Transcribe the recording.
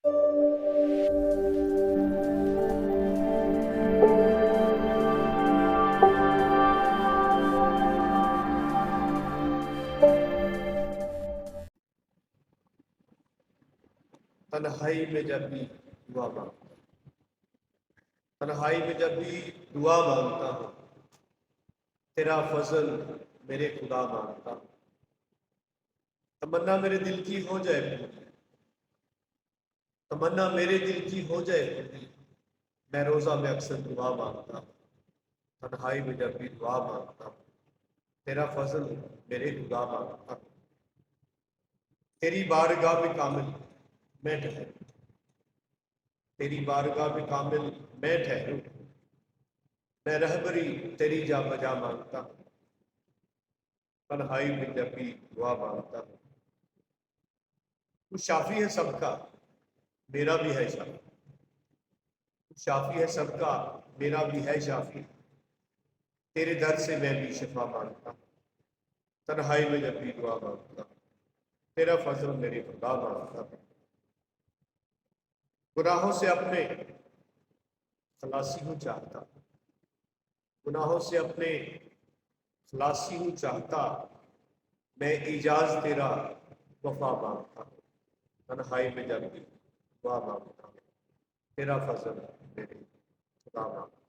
تنہائی میں جب بھی دعا مانگتا ہوں، تنہائی میں جب بھی دعا مانگتا ہوں، تیرا فضل میرے خدا مانگتا ہوں۔ تمنا میرے دل کی ہو جائے پوری، تمنا میرے دل کی ہو جائے پوری، میں روزہ میں اکثر دعا مانگتا ہوں، تنہائی میں جب بھی دعا مانگتا ہوں، تیرا فضل میرے خدا مانگتا ہوں۔ تیری بارگاہ میں کامل میں ٹھہروں، تیری بارگاہ میں کامل میں ٹھہروں، میں رہبری تیری جا بجا مانگتا ہوں، تنہائی میں جب بھی دعا مانگتا ہوں۔ تو شافی ہے سب کا، میرا بھی ہے شافی، تو شافی ہے سب کا، میرا بھی ہے شافی، تیرے در سے میں بھی شفا مانگتا ہوں، تنہائی میں جب بھی دعا مانگتا ہوں، تیرا فضل میرے خدا مانگتا ہوں۔ گناہوں سے اپنے خلاصی ہوں چاہتا، گناہوں سے اپنے خلاصی ہوں چاہتا، میں اعجاز تیرا وفا مانگتا ہوں، تنہائی میں جب بھی دعا مانگتا ہوں، تیرا فضل میرے خدا مانگتا ہوں۔